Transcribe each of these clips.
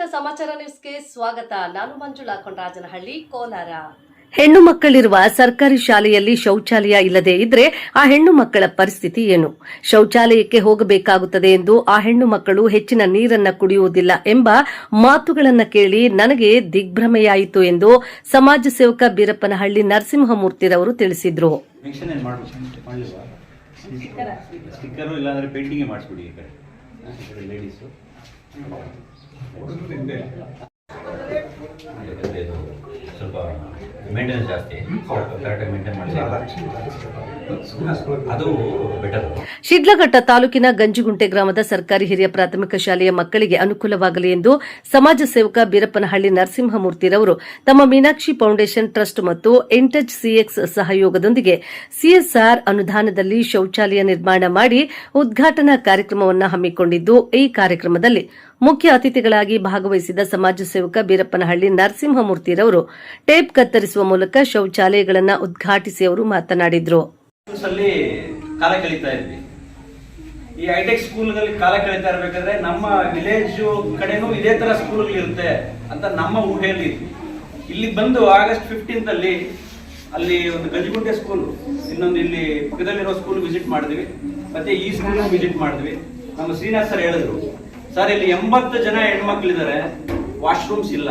ಶಿಡ್ಲಘಟ್ಟ ಸಮಾಚಾರ ನ್ಯೂಸ್ಗೆ ಸ್ವಾಗತ. ನಾನು ಮಂಜುಳಾ ಕೊಂಡರಾಜನಹಳ್ಳಿ, ಕೋಲಾರ. ಹೆಣ್ಣು ಮಕ್ಕಳಿರುವ ಸರ್ಕಾರಿ ಶಾಲೆಯಲ್ಲಿ ಶೌಚಾಲಯ ಇಲ್ಲದೆ ಇದ್ರೆ ಆ ಹೆಣ್ಣು ಮಕ್ಕಳ ಪರಿಸ್ಥಿತಿ ಏನು? ಶೌಚಾಲಯಕ್ಕೆ ಹೋಗಬೇಕಾಗುತ್ತದೆ ಎಂದು ಆ ಹೆಣ್ಣು ಮಕ್ಕಳು ಹೆಚ್ಚಿನ ನೀರನ್ನ ಕುಡಿಯುವುದಿಲ್ಲ ಎಂಬ ಮಾತುಗಳನ್ನು ಕೇಳಿ ನನಗೆ ದಿಗ್ಭ್ರಮೆಯಾಯಿತು ಎಂದು ಸಮಾಜ ಸೇವಕ ಬೀರಪ್ಪನಹಳ್ಳಿ ನರಸಿಂಹಮೂರ್ತಿರವರು ತಿಳಿಸಿದರು. ಸ್ವಲ್ಪ ಮೇಂಟೆನೆನ್ಸ್ ಜಾಸ್ತಿ, ಕರೆಕ್ಟಾಗಿ ಮೇಂಟೈನ್ ಮಾಡಿ ಅದು ಬೆಟರ್. ಶಿಡ್ಲಘಟ್ಟ ತಾಲೂಕಿನ ಗಂಜಿಗುಂಟೆ ಗ್ರಾಮದ ಸರ್ಕಾರಿ ಹಿರಿಯ ಪ್ರಾಥಮಿಕ ಶಾಲೆಯ ಮಕ್ಕಳಿಗೆ ಅನುಕೂಲವಾಗಲಿ ಎಂದು ಸಮಾಜ ಸೇವಕ ಬೀರಪ್ಪನಹಳ್ಳಿ ನರಸಿಂಹಮೂರ್ತಿರವರು ತಮ್ಮ ಮೀನಾಕ್ಷಿ ಫೌಂಡೇಶನ್ ಟ್ರಸ್ಟ್ ಮತ್ತು ಇಂಟಚ್ ಸಿಎಕ್ಸ್ ಸಹಯೋಗದೊಂದಿಗೆ ಸಿಎಸ್ಆರ್ ಅನುದಾನದಲ್ಲಿ ಶೌಚಾಲಯ ನಿರ್ಮಾಣ ಮಾಡಿ ಉದ್ಘಾಟನಾ ಕಾರ್ಯಕ್ರಮವನ್ನು ಹಮ್ಮಿಕೊಂಡಿದ್ದು, ಈ ಕಾರ್ಯಕ್ರಮದಲ್ಲಿ ಮುಖ್ಯ ಅತಿಥಿಗಳಾಗಿ ಭಾಗವಹಿಸಿದ ಸಮಾಜ ಸೇವಕ ಬೀರಪ್ಪನಹಳ್ಳಿ ನರಸಿಂಹಮೂರ್ತಿರವರು ಟೇಪ್ ಕತ್ತರಿಸುವ ಮೂಲಕ ಶೌಚಾಲಯಗಳನ್ನು ಉದ್ಘಾಟಿಸಿ ಅವರು ಮಾತನಾಡಿದರು. ಕಾಲ ಕಳೀತಾ ಇದ್ವಿ. ಈ ಹೈಟೆಕ್ ಸ್ಕೂಲ್ಗಳಲ್ಲಿ ಕಾಲ ಕಳೀತಾ ಇರ್ಬೇಕಾದ್ರೆ ನಮ್ಮ ವಿಲೇಜ್ ಕಡೆನೂ ಇದೇ ತರ ಸ್ಕೂಲ್ ಇರುತ್ತೆ ಅಂತ ನಮ್ಮ ಊಹೆಯಲ್ಲಿ ಇದ್ವಿ. ಇಲ್ಲಿ ಬಂದು ಆಗಸ್ಟ್ 15 ಅಲ್ಲಿ ಒಂದು ಗಂಜಿಗುಂಟೆ ಸ್ಕೂಲ್, ಇನ್ನೊಂದು ಇಲ್ಲಿ ಪಕ್ಕದಲ್ಲಿರೋ ಸ್ಕೂಲ್ ವಿಸಿಟ್ ಮಾಡಿದ್ವಿ, ಮತ್ತೆ ಈ ಸ್ಕೂಲ್ ವಿಸಿಟ್ ಮಾಡಿದ್ವಿ. ನಮ್ಮ ಶ್ರೀನಾಥ್ ಸರ್ ಹೇಳಿದ್ರು, ಸರ್ ಇಲ್ಲಿ 80 ಜನ ಹೆಣ್ಮಕ್ಳಿದ್ದಾರೆ, ವಾಶ್ರೂಮ್ಸ್ ಇಲ್ಲ.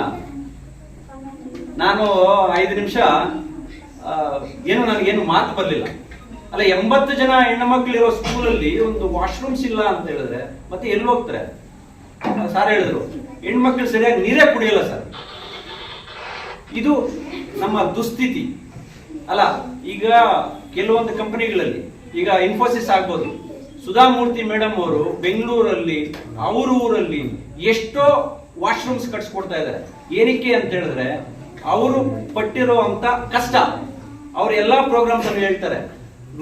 ನಾನು 5 ನಿಮಿಷ ನನಗೇನು ಮಾತು ಬರಲಿಲ್ಲ. ಅಲ್ಲ, 80 ಜನ ಹೆಣ್ಮಕ್ಳಿರೋ ಸ್ಕೂಲಲ್ಲಿ ಒಂದು ವಾಶ್ರೂಮ್ಸ್ ಇಲ್ಲ ಅಂತ ಹೇಳಿದ್ರೆ ಮತ್ತೆ ಎಲ್ಲಿ ಹೋಗ್ತಾರೆ? ಸರ್ ಹೇಳಿದ್ರು, ಹೆಣ್ಮಕ್ಳು ಸರಿಯಾಗಿ ನೀರೇ ಕುಡಿಯಲ್ಲ ಸರ್. ಇದು ನಮ್ಮ ದುಸ್ಥಿತಿ ಅಲ್ಲ. ಈಗ ಕೆಲವೊಂದು ಕಂಪನಿಗಳಲ್ಲಿ, ಈಗ ಇನ್ಫೋಸಿಸ್ ಆಗ್ಬೋದು, ಸುಧಾಮೂರ್ತಿ ಮೇಡಮ್ ಅವರು ಬೆಂಗಳೂರಲ್ಲಿ ಅವ್ರ ಊರಲ್ಲಿ ಎಷ್ಟೋ ವಾಶ್ರೂಮ್ಸ್ ಕಟ್ಸ್ಕೊಡ್ತಾ ಇದ್ದಾರೆ. ಏನಕ್ಕೆ ಅಂತ ಹೇಳಿದ್ರೆ ಅವರು ಪಟ್ಟಿರುವಂತ ಕಷ್ಟ. ಅವ್ರ ಎಲ್ಲಾ ಪ್ರೋಗ್ರಾಮ್ಸ್ ಅನ್ನು ಹೇಳ್ತಾರೆ,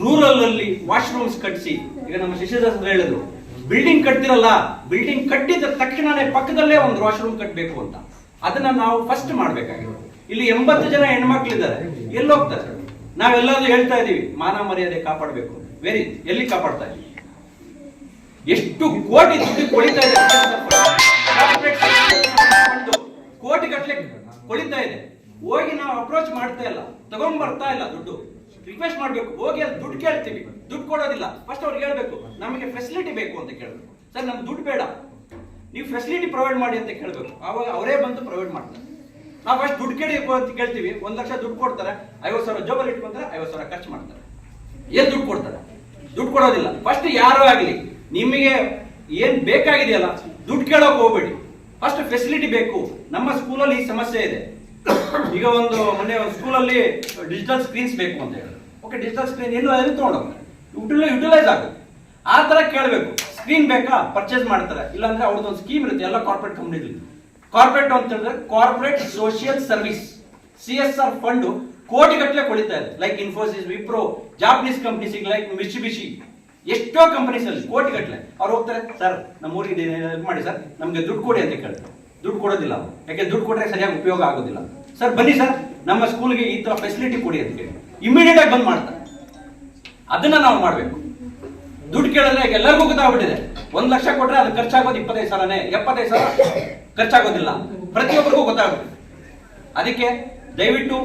ರೂರಲ್ ಅಲ್ಲಿ ವಾಶ್ರೂಮ್ಸ್ ಕಟ್ಟಿಸಿ. ಈಗ ನಮ್ಮ ಶಿಷ್ಯದಾಸರು ಹೇಳಿದ್ರು, ಬಿಲ್ಡಿಂಗ್ ಕಟ್ತಿರಲ್ಲ, ಬಿಲ್ಡಿಂಗ್ ಕಟ್ಟಿದ ತಕ್ಷಣನೇ ಪಕ್ಕದಲ್ಲೇ ಒಂದು ವಾಶ್ರೂಮ್ ಕಟ್ಟಬೇಕು ಅಂತ. ಅದನ್ನ ನಾವು ಫಸ್ಟ್ ಮಾಡ್ಬೇಕಾಗಿದೆ. ಇಲ್ಲಿ 80 ಜನ ಹೆಣ್ಮಕ್ಳಿದ್ದಾರೆ, ಎಲ್ಲಿ ಹೋಗ್ತಾರೆ? ನಾವೆಲ್ಲರೂ ಹೇಳ್ತಾ ಇದೀವಿ ಮಾನ ಮರ್ಯಾದೆ ಕಾಪಾಡಬೇಕು. ಎಲ್ಲಿ ಕಾಪಾಡ್ತಾ ಇದೀವಿ? ಎಷ್ಟು ಕೋಟಿ ದುಡ್ಡು ಕೊಳಿತಾ ಇದೆ, ಕೋಟಿ ಗಟ್ಟಲೆ ಕೊಳಿತಾ ಇದೆ. ಹೋಗಿ ನಾವು ಅಪ್ರೋಚ್ ಮಾಡ್ತಾ ಇಲ್ಲ, ತಗೊಂಡ್ ಬರ್ತಾ ಇಲ್ಲ ದುಡ್ಡು. ರಿಕ್ವೆಸ್ಟ್ ಮಾಡ್ಬೇಕು, ಹೋಗಿ ಅಲ್ಲಿ ದುಡ್ಡು ಕೇಳ್ತೀವಿ, ದುಡ್ಡು ಕೊಡೋದಿಲ್ಲ. ಫಸ್ಟ್ ಅವ್ರಿಗೆ ಹೇಳ್ಬೇಕು, ನಮಗೆ ಫೆಸಿಲಿಟಿ ಬೇಕು ಅಂತ ಕೇಳಬೇಕು. ಸರ್ ನಮ್ಗೆ ದುಡ್ಡು ಬೇಡ, ನೀವು ಫೆಸಿಲಿಟಿ ಪ್ರೊವೈಡ್ ಮಾಡಿ ಅಂತ ಕೇಳಬೇಕು. ಅವಾಗ ಅವರೇ ಬಂದು ಪ್ರೊವೈಡ್ ಮಾಡ್ತಾರೆ. ನಾವು ಫಸ್ಟ್ ದುಡ್ಡು ಕೇಳ್ತೀವಿ, 1 ಲಕ್ಷ ದುಡ್ಡು ಕೊಡ್ತಾರೆ, 50,000 ಜೋಬಲ್ಲಿ ಇಟ್ಕೊಂತಾರೆ, 50,000 ಖರ್ಚು ಮಾಡ್ತಾರೆ. ಏನ್ ದುಡ್ಡು ಕೊಡ್ತಾರೆ? ದುಡ್ಡು ಕೊಡೋದಿಲ್ಲ. ಫಸ್ಟ್ ಯಾರೋ ಆಗ್ಲಿ, ನಿಮಗೆ ಏನ್ ಬೇಕಾಗಿದೆಯಲ್ಲ ದುಡ್ಡು ಕೇಳೋಕೆ ಹೋಗ್ಬೇಡಿ, ಫಸ್ಟ್ ಫೆಸಿಲಿಟಿ ಬೇಕು. ನಮ್ಮ ಸ್ಕೂಲಲ್ಲಿ ಈ ಸಮಸ್ಯೆ ಇದೆ. ಈಗ ಮೊನ್ನೆ ಒಂದು ಸ್ಕೂಲಲ್ಲಿ ಡಿಜಿಟಲ್ ಸ್ಕ್ರೀನ್ಸ್ ಬೇಕು ಅಂತ ಹೇಳಿದ್ರು. ಓಕೆ, ಡಿಜಿಟಲ್ ಸ್ಕ್ರೀನ್ ಎಲ್ಲೂ ತಗೊಂಡೋಗ್ತಾರೆ, ಯುಟಿಲೈಸ್ ಆಗುತ್ತೆ. ಆ ತರ ಕೇಳಬೇಕು. ಸ್ಕ್ರೀನ್ ಬೇಕಾ, ಪರ್ಚೇಸ್ ಮಾಡ್ತಾರೆ. ಇಲ್ಲಾಂದ್ರೆ ಅವ್ರದ್ದೊಂದು ಸ್ಕೀಮ್ ಇರುತ್ತೆ ಎಲ್ಲ ಕಾರ್ಪೊರೇಟ್ ಕಂಪ್ನಿಗಳಲ್ಲಿ. ಕಾರ್ಪೊರೇಟ್ ಅಂತ ಹೇಳಿದ್ರೆ corporate social service, CSR fund ಕೋಟಿಗಟ್ಟಲೆ ಕೊಳಿತಾ ಇದೆ. Like Infosys, Wipro, Japanese companies, like Mitsubishi, ಎಷ್ಟೋ ಕಂಪನೀಸ್ ಅಲ್ಲಿ ಕೋಟಿಗಟ್ಟಲೆ. ಅವ್ರು ಹೋಗ್ತಾರೆ, ಸರ್ ನಮ್ಮ ಊರಿಗೆ ಮಾಡಿ ಸರ್, ನಮ್ಗೆ ದುಡ್ಡು ಕೊಡಿ ಅಂತ ಕೇಳ್ತಾರೆ. ದುಡ್ಡು ಕೊಡೋದಿಲ್ಲ, ಯಾಕೆ ದುಡ್ಡು ಕೊಟ್ರೆ ಸರಿಯಾಗಿ ಉಪಯೋಗ ಆಗೋದಿಲ್ಲ. ಸರ್ ಬನ್ನಿ ಸರ್, ನಮ್ಮ ಸ್ಕೂಲ್ಗೆ ಈ ತರ ಫೆಸಿಲಿಟಿ ಕೊಡಿ ಅಂತ ಕೇಳಿ ಇಮಿಡಿಯೇಟ್ ಆಗಿ ಬಂದ್ ಮಾಡ್ತಾರೆ. ಅದನ್ನ ನಾವು ಮಾಡ್ಬೇಕು. ದುಡ್ಡು ಕೇಳಿದ್ರೆ ಎಲ್ಲರಿಗೂ ಗೊತ್ತಾಗ್ಬಿಟ್ಟಿದೆ, 1 ಲಕ್ಷ ಕೊಟ್ರೆ ಅದು ಖರ್ಚಾಗೋದು 25,000ನೇ, 75,000 ಖರ್ಚಾಗೋದಿಲ್ಲ. ಪ್ರತಿಯೊಬ್ಬರಿಗೂ ಗೊತ್ತಾಗ್ಬಿಟ್ಟಿದೆ. ಅದಕ್ಕೆ ದಯವಿಟ್ಟು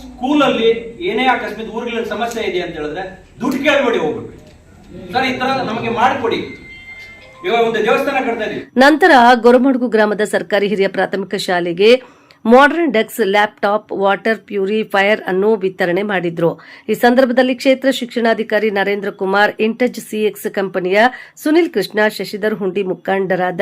ಸ್ಕೂಲಲ್ಲಿ ಏನೇ ಅಕಸ್ಮಾತ್ ಊರುಗಳಲ್ಲಿ ಸಮಸ್ಯೆ ಇದೆ ಅಂತ ಹೇಳಿದ್ರೆ ದುಡ್ಡು ಕೇಳಬೇಡಿ, ಹೋಗ್ಬೇಕು. ಸರ್ ಈ ತರ ನಮಗೆ ಮಾಡಿಕೊಡಿ. ಒಂದು ದೇವಸ್ಥಾನ ಕಟ್ತಾ ಇದೀವಿ. ನಂತರ ಗೊರಮಡುಗು ಗ್ರಾಮದ ಸರ್ಕಾರಿ ಹಿರಿಯ ಪ್ರಾಥಮಿಕ ಶಾಲೆಗೆ modern desk, laptop, water purifier ಅನ್ನು ವಿತರಣೆ ಮಾಡಿದ್ರು. ಈ ಸಂದರ್ಭದಲ್ಲಿ ಕ್ಷೇತ್ರ ಶಿಕ್ಷಣಾಧಿಕಾರಿ ನರೇಂದ್ರ ಕುಮಾರ್, ಇಂಟಚ್ ಸಿಎಕ್ಸ್ ಕಂಪನಿಯ ಸುನಿಲ್ ಕೃಷ್ಣ, ಶಶಿಧರ್ ಹುಂಡಿ ಮುಖಂಡರಾದ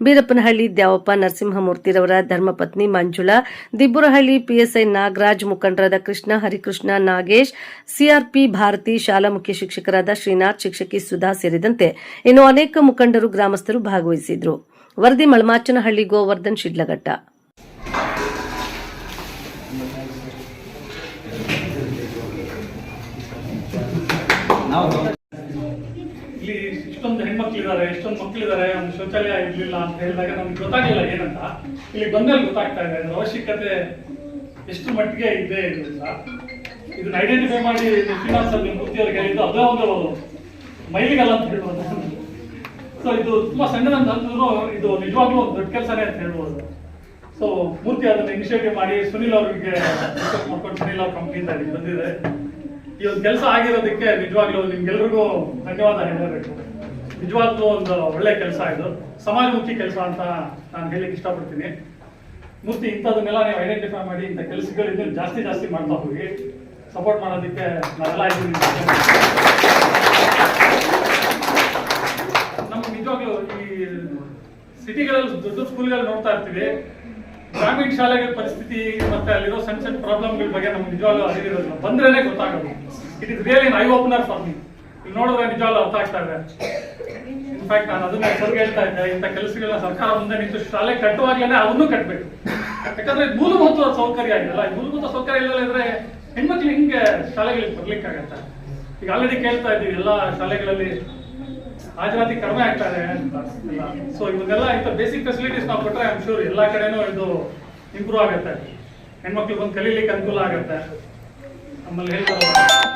ಬೀರಪ್ಪನಹಳ್ಳಿ ದ್ಯಾವಪ್ಪ, ನರಸಿಂಹಮೂರ್ತಿರವರ ಧರ್ಮಪತ್ನಿ ಮಂಜುಳಾ, ದಿಬ್ಬುರಹಳ್ಳಿ ಪಿಎಸ್ಐ ನಾಗರಾಜ್, ಮುಖಂಡರಾದ ಕೃಷ್ಣ, ಹರಿಕೃಷ್ಣ, ನಾಗೇಶ್, ಸಿಆರ್ಪಿ ಭಾರತಿ, ಶಾಲಾ ಮುಖ್ಯ ಶಿಕ್ಷಕರಾದ ಶ್ರೀನಾಥ್, ಶಿಕ್ಷಕಿ ಸುಧಾ ಸೇರಿದಂತೆ ಇನ್ನು ಅನೇಕ ಮುಖಂಡರು, ಗ್ರಾಮಸ್ಥರು ಭಾಗವಹಿಸಿದ್ರು. ವರದಿ ಮಳಮಾಚನಹಳ್ಳಿ, ಗೋವರ್ಧನ್, ಶಿಡ್ಲಘಟ್ಟ. ಇಲ್ಲಿ ಇಷ್ಟೊಂದು ಹೆಣ್ಮಕ್ಳಿದ್ದಾರೆ, ಇಷ್ಟೊಂದು ಮಕ್ಕಳಿದ್ದಾರೆ, ಒಂದು ಶೌಚಾಲಯ ಇರ್ಲಿಲ್ಲ ಅಂತ ಹೇಳಿದಾಗ ನಮ್ಗೆ ಗೊತ್ತಾಗ್ಲಿಲ್ಲ ಏನಂತ. ಇಲ್ಲಿ ಬಂದಲ್ಲಿ ಗೊತ್ತಾಗ್ತಾ ಇದೆ ಅದರ ಅವಶ್ಯಕತೆ ಎಷ್ಟು ಮಟ್ಟಿಗೆ ಇದೆ ಅಂತ. ಇದನ್ನ ಐಡೆಂಟಿಫೈ ಮಾಡಿ ಶ್ರೀನಿವಾಸ ಮೂರ್ತಿಯವರಿಗೆ ಹೇಳಿದ್ದು ಅದೇ ಒಂದು ಮೈಲಿಗಲ್ಲ ಅಂತ ಹೇಳ್ಬೋದು. ಸೊ ಇದು ತುಂಬಾ ಸಣ್ಣದಂತ ಅಂದ್ರೂ ಇದು ನಿಜವಾಗ್ಲೂ ಒಂದು ದೊಡ್ಡ ಕೆಲಸನೇ ಅಂತ ಹೇಳ್ಬೋದು. ಸೊ ಮೂರ್ತಿ ಅದನ್ನ ಇನಿಷಿಯೇಟಿವ್ ಮಾಡಿ ಸುನಿಲ್ ಅವರಿಗೆ ಮಾಡ್ಕೊಂಡು ಸುನಿಲ್ ಅವ್ರ ಕಂಪ್ನಿಯಿಂದ ಇಲ್ಲಿ ಬಂದಿದೆ. ಈ ಒಂದು ಕೆಲಸ ಆಗಿರೋದಕ್ಕೆ ನಿಜವಾಗ್ಲೂ ನಿಮ್ಗೆಲ್ರಿಗೂ ಧನ್ಯವಾದ ಹೇಳಬೇಕು. ನಿಜವಾಗ್ಲೂ ಒಂದು ಒಳ್ಳೆ ಕೆಲಸ ಇದು, ಸಮಾಜಮುಖಿ ಕೆಲಸ ಅಂತ ನಾನು ಹೇಳಲಿಕ್ಕೆ ಇಷ್ಟಪಡ್ತೀನಿ. ಮೂರ್ತಿ ಇಂಥದನ್ನೆಲ್ಲ ನೀವು ಐಡೆಂಟಿಫೈ ಮಾಡಿ ಇಂಥ ಕೆಲಸಗಳಿಂದ ಜಾಸ್ತಿ ಮಾಡ್ತಾ ಹೋಗಿ, ಸಪೋರ್ಟ್ ಮಾಡೋದಕ್ಕೆ ನಾವೆಲ್ಲ ಇದ್ದೀವಿ. ನಮ್ಗೆ ನಿಜವಾಗ್ಲೂ ಈ ಸಿಟಿಗಳಲ್ಲಿ ದೊಡ್ಡ ಸ್ಕೂಲ್ಗಳು ನೋಡ್ತಾ ಇರ್ತೀವಿ, ಗ್ರಾಮೀಣ ಶಾಲೆಗಳ ಪರಿಸ್ಥಿತಿ ಮತ್ತೆ ಅಲ್ಲಿರೋ ಸಣ್ಣ ಪ್ರಾಬ್ಲಮ್ಗಳ ಬಗ್ಗೆ ನಮ್ಗೆ ನಿಜವಾಗ್ಲೂ ಅರಿವಿರೋದಿಲ್ಲ, ಬಂದ್ರೇನೆ ಗೊತ್ತಾಗೋದು. It is really I opener for me. ಇಲ್ಲಿ ನೋಡಿದ್ರೆ ನಿಜವಾಗ್ಲೂ ಅರ್ಥ ಆಗ್ತಾ ಇದೆ. ಇನ್ಫ್ಯಾಕ್ಟ್ ನಾನು ಅದನ್ನ ಸರ್ಗೆ ಹೇಳ್ತಾ ಇದ್ದೆ, ಇಂಥ ಕೆಲಸಗಳನ್ನ ಸರ್ಕಾರ ಮುಂದೆ ನಿಂತು ಶಾಲೆ ಕಟ್ಟುವಾಗ್ಲೇನೆ ಅವನ್ನೂ ಕಟ್ಟಬೇಕು. ಯಾಕಂದ್ರೆ ಮೂಲಭೂತ ಸೌಕರ್ಯ ಆಗಿಲ್ಲ. ಮೂಲಭೂತ ಸೌಕರ್ಯ ಇಲ್ಲದೆ ಇದ್ರೆ ಹೆಣ್ಮಕ್ಳು ಹಿಂಗೆ ಶಾಲೆಗಳಿಗೆ ಬರ್ಲಿಕ್ಕಾಗತ್ತೆ. ಈಗ ಆಲ್ರೆಡಿ ಕೇಳ್ತಾ ಇದ್ದೀವಿ, ಎಲ್ಲ ಶಾಲೆಗಳಲ್ಲಿ ಹಾಜರಾತಿ ಕಡಿಮೆ ಆಗ್ತಾ ಇದೆ ಅಂತ. ಸೊ ಇವನ್ನೆಲ್ಲ ಇಂಥ ಬೇಸಿಕ್ ಫೆಸಿಲಿಟೀಸ್ ನಾವು ಕೊಟ್ಟರೆ ಐ ಆಮ್ ಶೂರ್ ಎಲ್ಲ ಕಡೆನೂ ಇದು ಇಂಪ್ರೂವ್ ಆಗುತ್ತೆ, ಹೆಣ್ಮಕ್ಳು ಬಂದು ಕಲೀಲಿಕ್ಕೆ ಅನುಕೂಲ ಆಗುತ್ತೆ. ನಮ್ಮಲ್ಲಿ ಹೇಳ್ತಾರೆ